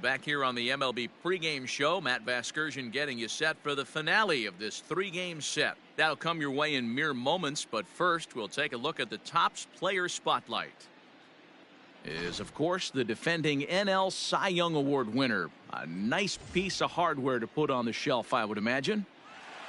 back here on the MLB pregame show. Matt Vasgersian getting you set for the finale of this three-game set. That'll come your way in mere moments, but first we'll take a look at the Topps Player Spotlight. Is, of course, the defending NL Cy Young Award winner. A nice piece of hardware to put on the shelf, I would imagine.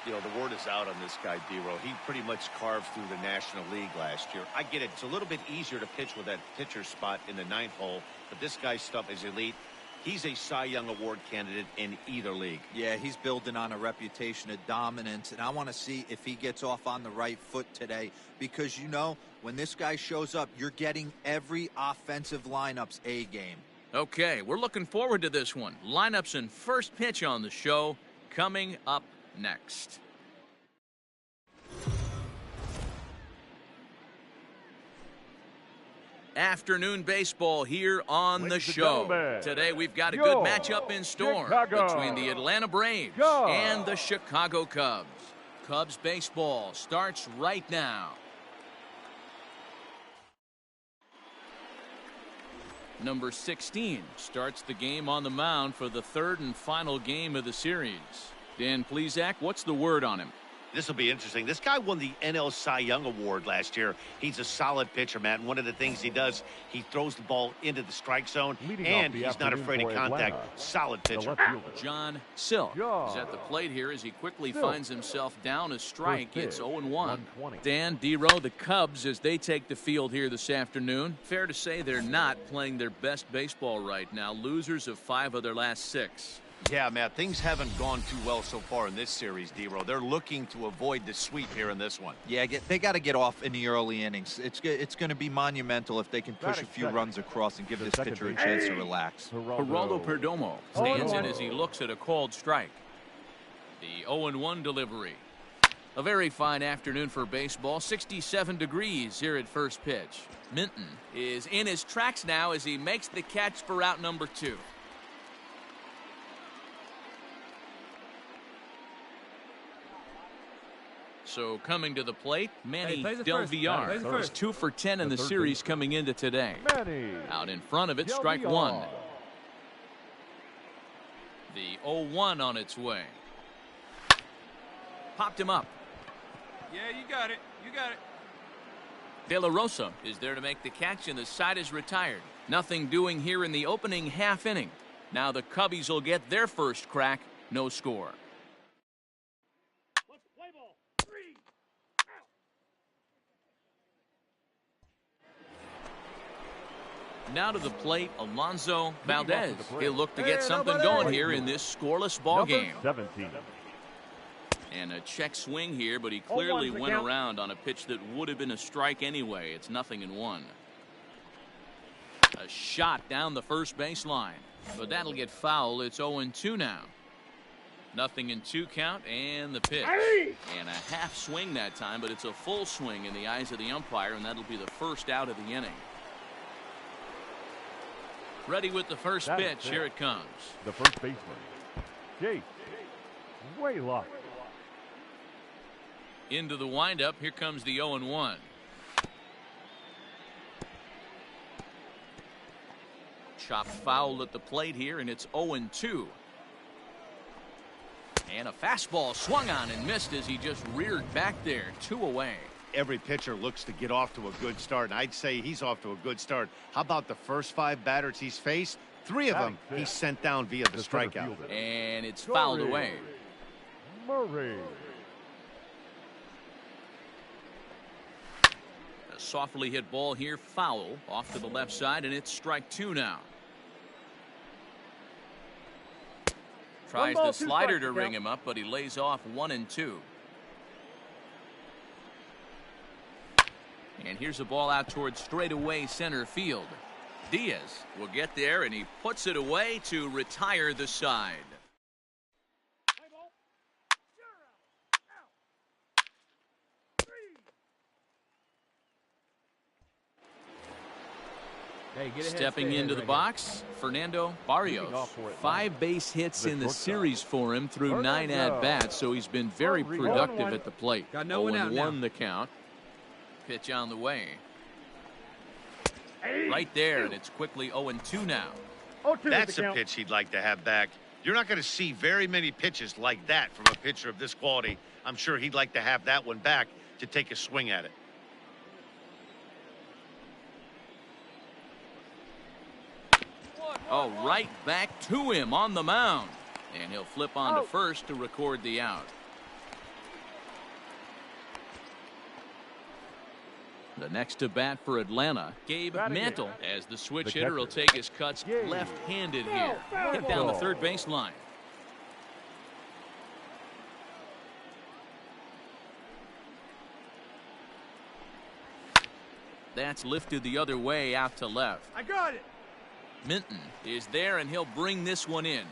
You know, the word is out on this guy, D-Row. He pretty much carved through the National League last year. I get it. It's a little bit easier to pitch with that pitcher spot in the ninth hole, but this guy's stuff is elite. He's a Cy Young Award candidate in either league. Yeah, he's building on a reputation of dominance, and I want to see if he gets off on the right foot today because, you know, when this guy shows up, you're getting every offensive lineup's A game. Okay, we're looking forward to this one. Lineups and first pitch on the show coming up next. Afternoon baseball here on the show. Today we've got a good matchup in store between the Atlanta Braves and the Chicago Cubs. Cubs baseball starts right now. Number 16 starts the game on the mound for the third and final game of the series. Dan Plesac, what's the word on him? This will be interesting. This guy won the NL Cy Young Award last year. He's a solid pitcher, Matt. And one of the things he does, he throws the ball into the strike zone, and he's not afraid of contact. Solid pitcher. John Silk is at the plate here as he quickly finds himself down a strike. It's 0-1. Dan, D-Row, the Cubs, as they take the field here this afternoon, fair to say they're not playing their best baseball right now. Losers of 5 of their last 6. Yeah, Matt, things haven't gone too well so far in this series, D-Row. They're looking to avoid the sweep here in this one. Yeah, they got to get off in the early innings. It's going to be monumental if they can push a few runs across and give this pitcher a chance to relax. Geraldo Perdomo stands in as he looks at a called strike. The 0-1 delivery. A very fine afternoon for baseball. 67 degrees here at first pitch. Minton is in his tracks now as he makes the catch for out number 2. So coming to the plate, Manny Del Villar is 2 for 10 in the series coming into today. Out in front of it, strike 1. The 0-1 on its way. Popped him up. Yeah, you got it. You got it. De La Rosa is there to make the catch, and the side is retired. Nothing doing here in the opening half inning. Now the Cubbies will get their first crack. No score. Now to the plate, Alonso Valdez. He'll look to get something going here in this scoreless ball game. 17. And a check swing here, but he clearly went around on a pitch that would have been a strike anyway. It's 0-1. A shot down the first baseline, but that'll get foul. It's 0-2 now. 0-2 count, and the pitch. And a half swing that time, but it's a full swing in the eyes of the umpire, and that'll be the first out of the inning. Ready with the first pitch. Here it comes. The first baseman, Jake Waylock. Into the windup. Here comes the 0-1. Chopped foul at the plate here, and it's 0-2. And a fastball swung on and missed as he just reared back there. 2 away. Every pitcher looks to get off to a good start, and I'd say he's off to a good start. How about the first 5 batters he's faced? 3 of them he sent down via the strikeout. And it's fouled away. Murray. A softly hit ball here, foul off to the left side, and it's strike 2 now. Tries the slider to ring him up, but he lays off 1-2. And here's a ball out towards straightaway center field. Diaz will get there, and he puts it away to retire the side. Stepping into the box, Fernando Barrios. 5 base hits in the series for him through 9 at-bats, so he's been very productive at the plate. 0-1 the count. Pitch on the way. Right there, and it's quickly 0-2 now. That's a pitch he'd like to have back. You're not going to see very many pitches like that from a pitcher of this quality. I'm sure he'd like to have that one back to take a swing at it. Oh, right back to him on the mound. And he'll flip on to first to record the out. The next to bat for Atlanta, Gabe Mantle, as the switch hitter will take his cuts left-handed here. Hit down the third base line. That's lifted the other way out to left. I got it. Minton is there, and he'll bring this one in.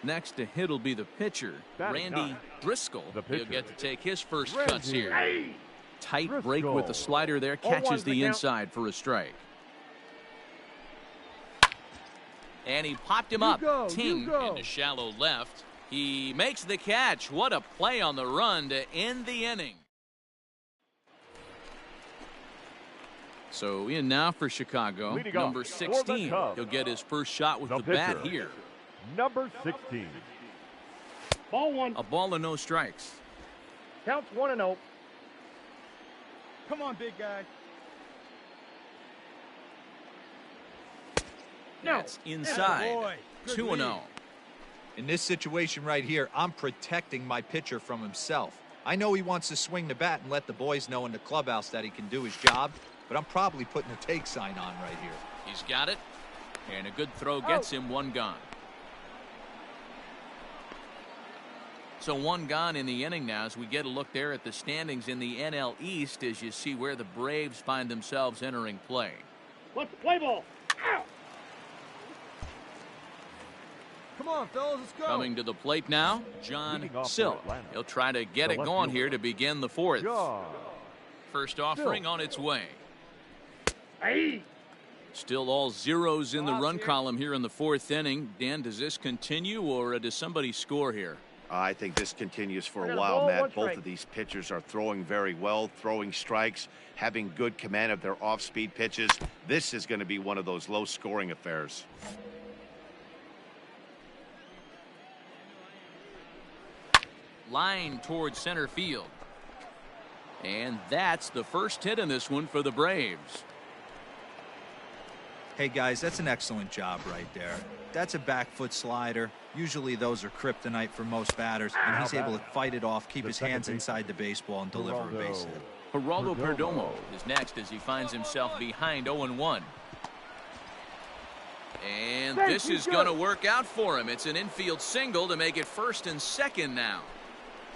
Next to hit will be the pitcher, Randy Driscoll. He'll get to take his first cuts here. Tight break with the slider there, catches the inside for a strike. And he popped him up. Ting into shallow left. He makes the catch. What a play on the run to end the inning. So in now for Chicago, number 16. He'll get his first shot with the bat here. Number 16. Ball one. A ball and no strikes. Counts 1-0. Come on, big guy. That's inside. 2-0. In this situation right here, I'm protecting my pitcher from himself. I know he wants to swing the bat and let the boys know in the clubhouse that he can do his job, but I'm probably putting a take sign on right here. He's got it. And a good throw gets him one gone. So one gone in the inning now as we get a look there at the standings in the NL East as you see where the Braves find themselves entering play. Let's play ball. Ow. Come on, fellas, let's go. Coming to the plate now, John Silk. He'll try to get it going here to begin the fourth. First offering on its way. Hey. Still all zeros in the run column here in the fourth inning. Dan, does this continue or does somebody score here? I think this continues for a while, Matt. Both of these pitchers are throwing very well, throwing strikes, having good command of their off-speed pitches. This is going to be one of those low-scoring affairs. Line towards center field. And that's the first hit in this one for the Braves. Hey guys, that's an excellent job right there. That's a back foot slider. Usually those are kryptonite for most batters, and he's able to fight it off, keep his hands inside the baseball, and deliver a base hit. Geraldo Perdomo is next as he finds himself behind 0-1. And this is going to work out for him. It's an infield single to make it first and second now.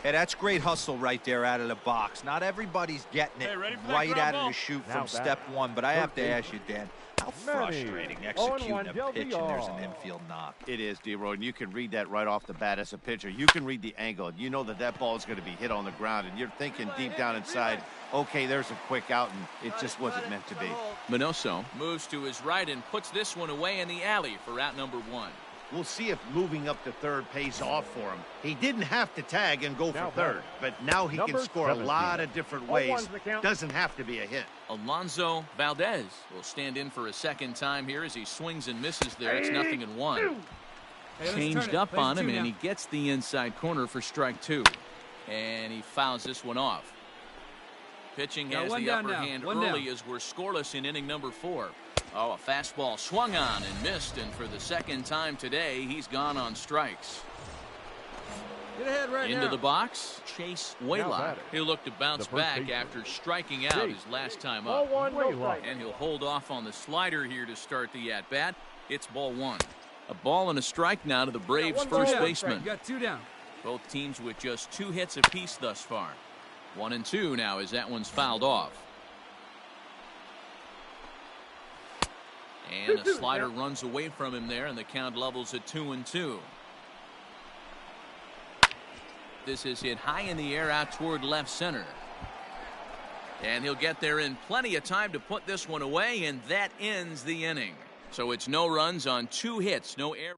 Hey, that's great hustle right there out of the box. Not everybody's getting it right out of the chute from step one, but I have to ask you, Dan, how frustrating executing a pitch and there's an infield knock. It is, D-Roy, and you can read that right off the bat as a pitcher. You can read the angle. You know that that ball is going to be hit on the ground, and you're thinking deep down inside, okay, there's a quick out, and it just wasn't meant to be. Minoso moves to his right and puts this one away in the alley for out number 1. We'll see if moving up to third pays off for him. He didn't have to tag and go for third, but now he can score a lot of different ways. Doesn't have to be a hit. Alonso Valdez will stand in for a second time here as he swings and misses there. It's 0-1. Changed up on him, and he gets the inside corner for strike 2. And he fouls this one off. Pitching has the upper hand early as we're scoreless in inning number 4. Oh, a fastball swung on and missed, and for the second time today, he's gone on strikes. Get ahead right Into the box, Chase Waylock. He'll look to bounce back after striking out his last time up. And he'll hold off on the slider here to start the at-bat. It's ball 1. A ball and a strike now to the Braves' first baseman. You got 2 down. Both teams with just 2 hits apiece thus far. 1-2 now as that one's fouled off. And a slider runs away from him there, and the count levels at 2-2. This is hit high in the air out toward left center. And he'll get there in plenty of time to put this one away, and that ends the inning. So it's no runs on 2 hits, no errors.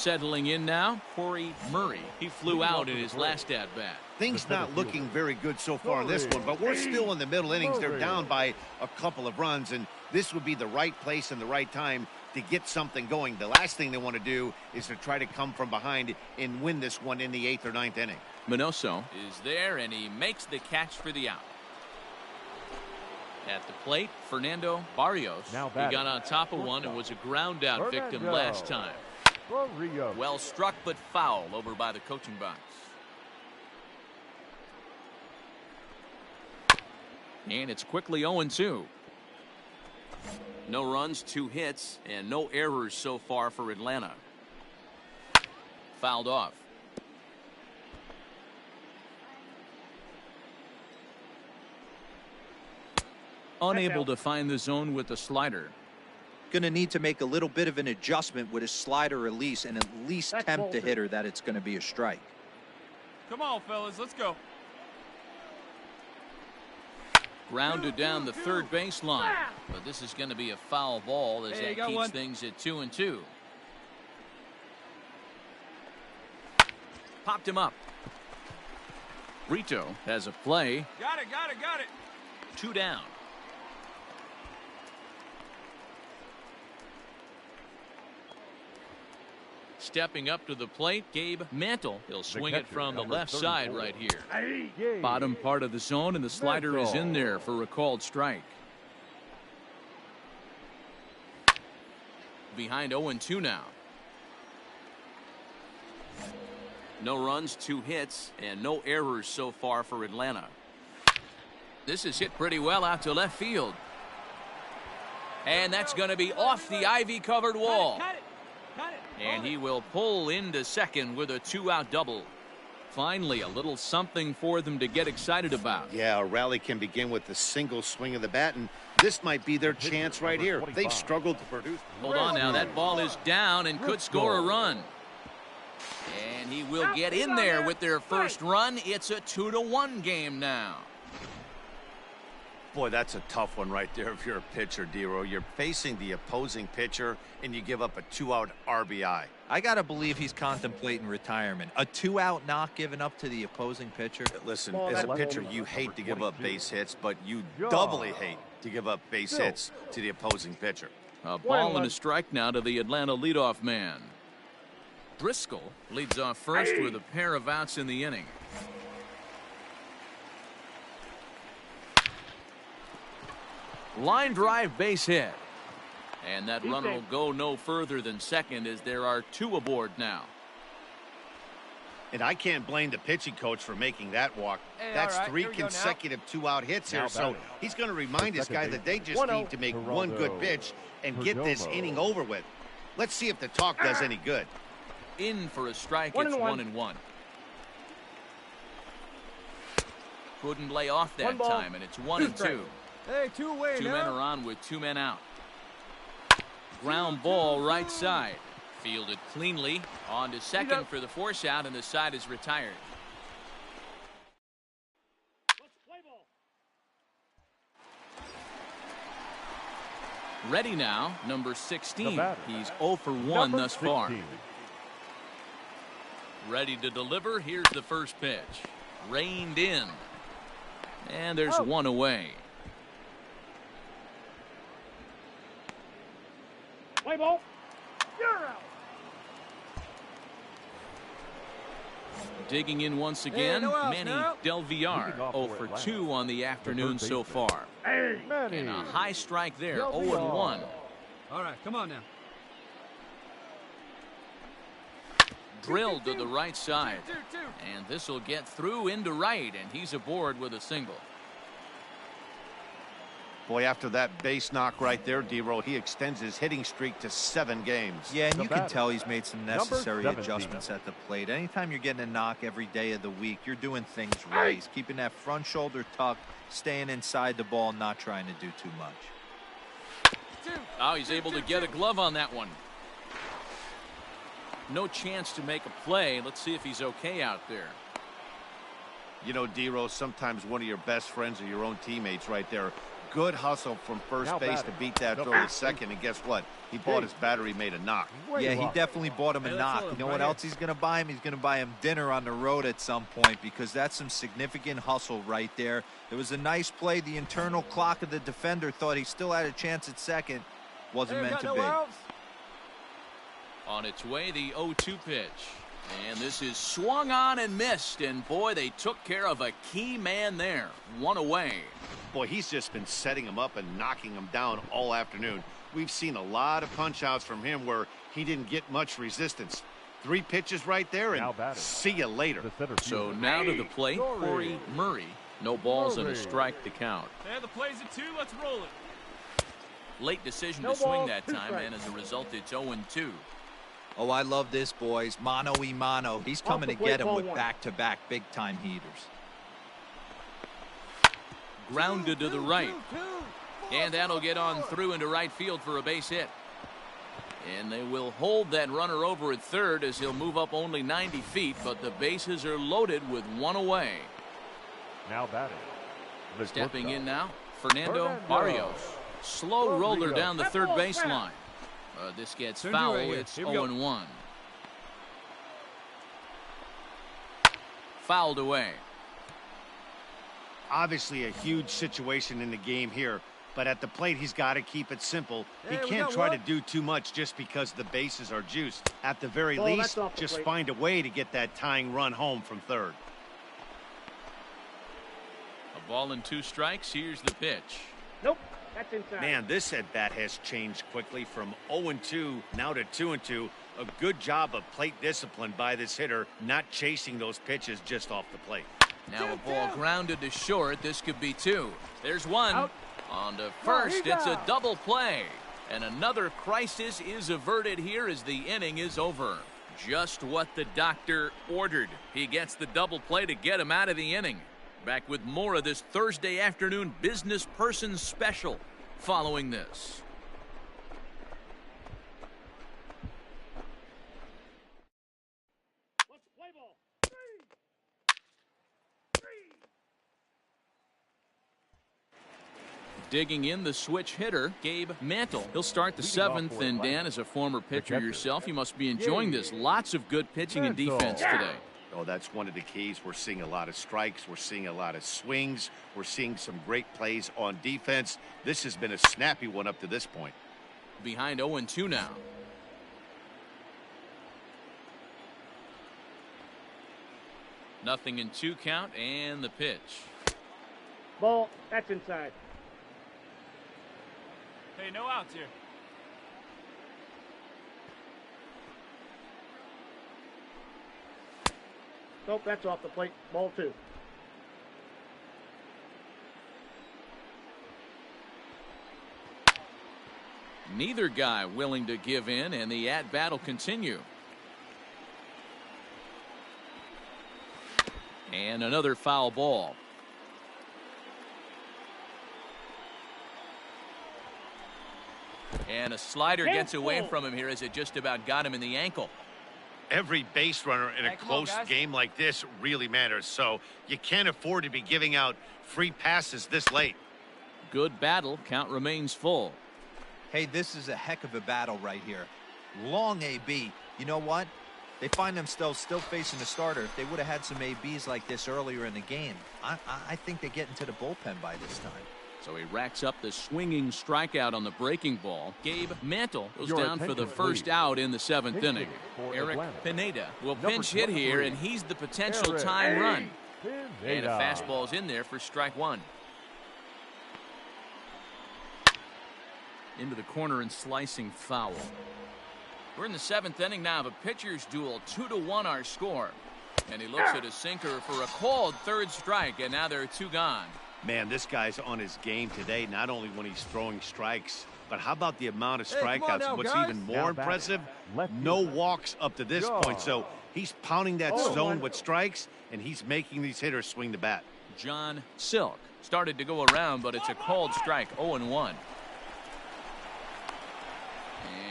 settling in now, Corey Murray. He flew out in his last at-bat. Things not looking very good so far in this one, but we're still in the middle innings. They're down by a couple of runs, and this would be the right place and the right time to get something going. The last thing they want to do is to try to come from behind and win this one in the 8th or 9th inning. Minoso is there, and he makes the catch for the out. At the plate, Fernando Barrios. He got on top of one and was a ground out victim last time. Well struck, but foul over by the coaching box. And it's quickly 0-2. No runs, 2 hits, and no errors so far for Atlanta. Fouled off. Unable to find the zone with the slider. Going to need to make a little bit of an adjustment with his slider release and at least tempt the hitter that it's going to be a strike. Come on, fellas, let's go. Grounded down the third baseline, but this is going to be a foul ball as that keeps things at 2-2. Popped him up. Brito has a play. Got it. 2 down. Stepping up to the plate, Gabe Mantle. He'll swing it from the left side right here. Bottom part of the zone, and the slider is in there for a called strike. Behind 0-2 now. No runs, 2 hits, and no errors so far for Atlanta. This is hit pretty well out to left field. And that's going to be off the ivy-covered wall. And he will pull into second with a 2-out double. Finally, a little something for them to get excited about. Yeah, a rally can begin with a single swing of the bat, and this might be their chance right here. They've struggled to produce. Hold on now, that ball is down and could score a run. And he will get in there with their first run. It's a 2-1 game now. Boy, that's a tough one right there if you're a pitcher, Dero. You're facing the opposing pitcher, and you give up a 2-out RBI. I got to believe he's contemplating retirement. A 2-out knock given up to the opposing pitcher. Listen, as a pitcher, you hate to give up base hits, but you doubly hate to give up base hits to the opposing pitcher. A ball and a strike now to the Atlanta leadoff man. Driscoll leads off first with a pair of outs in the inning. Line drive base hit. And that runner will go no further than second as there are 2 aboard now. And I can't blame the pitching coach for making that walk. That's 3 consecutive 2-out hits here. So he's going to remind his guy that they just need to make one good pitch and get this inning over with. Let's see if the talk does any good. In for a strike. It's 1-1. Couldn't lay off that time, and it's 1-2. Hey, 2 away 2 men are on with 2 men out. Ground ball right side. Fielded cleanly. On to second for the force out, and the side is retired. Ready now, number 16. He's 0 for 1 thus far. Ready to deliver. Here's the first pitch. Reined in. And there's 1 away. Play ball. You're out. Digging in once again, Manny Del Villar, 0 for 2 on the afternoon so far. And a high strike there, 0-1. All right, come on now. Drilled to the right side. And this will get through into right, and he's aboard with a single. Boy, after that base knock right there, Dero, he extends his hitting streak to 7 games. Yeah, and you can tell he's made some necessary adjustments at the plate. Anytime you're getting a knock every day of the week, you're doing things right. He's keeping that front shoulder tucked, staying inside the ball, not trying to do too much. Oh, he's able to get a glove on that one. No chance to make a play. Let's see if he's okay out there. You know, Dero, sometimes one of your best friends are your own teammates right there. Good hustle from first base to beat that throw to second, and guess what? He bought his battery made a knock. Yeah, he definitely bought him a knock. You know what else he's going to buy him? He's going to buy him dinner on the road at some point, because that's some significant hustle right there. It was a nice play. The internal clock of the defender thought he still had a chance at second. Wasn't meant to be. On its way, the 0-2 pitch. And this is swung on and missed. And boy, they took care of a key man there. One away. Boy, he's just been setting him up and knocking him down all afternoon. We've seen a lot of punch outs from him where he didn't get much resistance. 3 pitches right there, and see you later. So now to the plate, Corey Murray. No balls and a strike to count. There, the play's at 2. Let's roll it. Late decision to swing that time, and as a result, it's 0-2. Oh, I love this, boys. Mano-y-mano. He's coming to get him with back-to-back big-time heaters. Grounded to the right. And that'll get on through into right field for a base hit. And they will hold that runner over at third as he'll move up only 90 feet, but the bases are loaded with 1 away. Now batting. Stepping in now, Fernando Barrios. Slow roller down the third baseline. This gets foul. It's 0-1. Fouled away. Obviously a huge situation in the game here, but at the plate he's got to keep it simple. He can't try to do too much just because the bases are juiced. At the very least, just find a way to get that tying run home from third. A ball and 2 strikes. Here's the pitch. Nope. That's inside. Man, this at-bat has changed quickly from 0-2 now to 2-2. A good job of plate discipline by this hitter, not chasing those pitches just off the plate. Now a ball grounded to short. This could be 2. There's 1. Out. On to first. It's a double play. And another crisis is averted here as the inning is over. Just what the doctor ordered. He gets the double play to get him out of the inning. Back with more of this Thursday afternoon business person special following this. Let's play ball. 3. Digging in, the switch hitter, Gabe Mantle. He'll start the 7th, and Dan, as a former pitcher yourself, you must be enjoying this. Lots of good pitching and defense today. Oh, that's one of the keys. We're seeing a lot of strikes. We're seeing a lot of swings. We're seeing some great plays on defense. This has been a snappy one up to this point. Behind 0-2 now. Nothing in 2 count, and the pitch. Ball. That's inside. Hey, no outs here. Nope, that's off the plate. Ball 2. Neither guy willing to give in, and the at-bat will continue. And another foul ball. And a slider gets away from him here as it just about got him in the ankle. Every base runner in a close game like this really matters, so you can't afford to be giving out free passes this late. Good battle. Count remains full. Hey, this is a heck of a battle right here. Long AB. You know what? They find themselves still facing the starter. If they would have had some ABs like this earlier in the game, I think they get into the bullpen by this time. So he racks up the swinging strikeout on the breaking ball. Gabe Mantle goes down for the first out in the 7th inning. Eric Pineda will pinch hit here, and he's the potential tying run. And a fastball's in there for strike 1. Into the corner and slicing foul. We're in the 7th inning now of a pitcher's duel. 2-1 our score. And he looks at his sinker for a called 3rd strike, and now there are 2 gone. Man, this guy's on his game today, not only when he's throwing strikes, but how about the amount of strikeouts? What's even more impressive, no walks up to this point. So he's pounding that zone with strikes, and he's making these hitters swing the bat. John Silk started to go around, but it's a called strike. 0-1.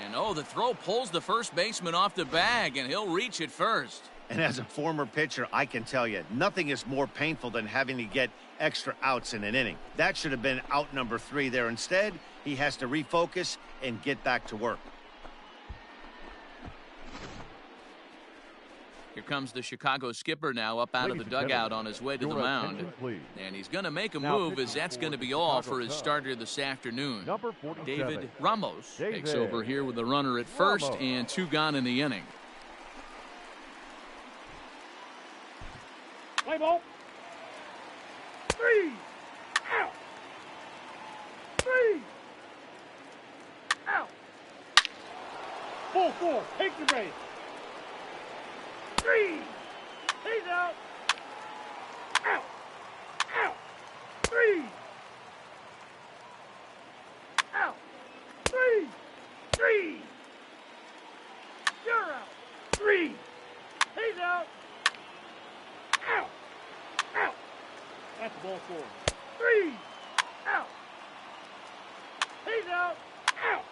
And the throw pulls the first baseman off the bag, and he'll reach it first. And as a former pitcher, I can tell you, nothing is more painful than having to get extra outs in an inning. That should have been out number 3 there. Instead, he has to refocus and get back to work. Here comes the Chicago skipper now up out of the dugout on his way to the mound. And he's going to make a move, as that's going to be all for his starter this afternoon. David Ramos takes over here with the runner at first and 2 gone in the inning. Play ball. 3. Out. 3. Out. Ball 4. Take the base. 3. He's out. Out. Out. 3. Out. 3. 3. You're out. 3. He's out. Out. Out. That's ball 4. 3. Out. He's out. Out.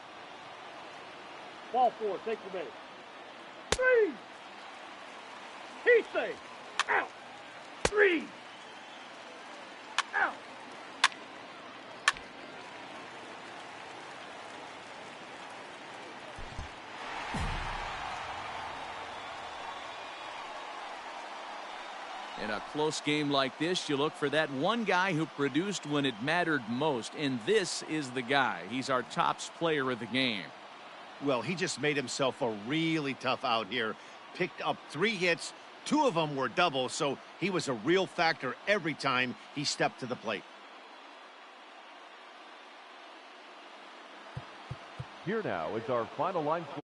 Ball 4. Take the base. 3. He's safe. Out. 3. Out. In a close game like this, you look for that one guy who produced when it mattered most, and this is the guy. He's our tops player of the game. Well, he just made himself a really tough out here. Picked up 3 hits. 2 of them were doubles, so he was a real factor every time he stepped to the plate. Here now is our final line score.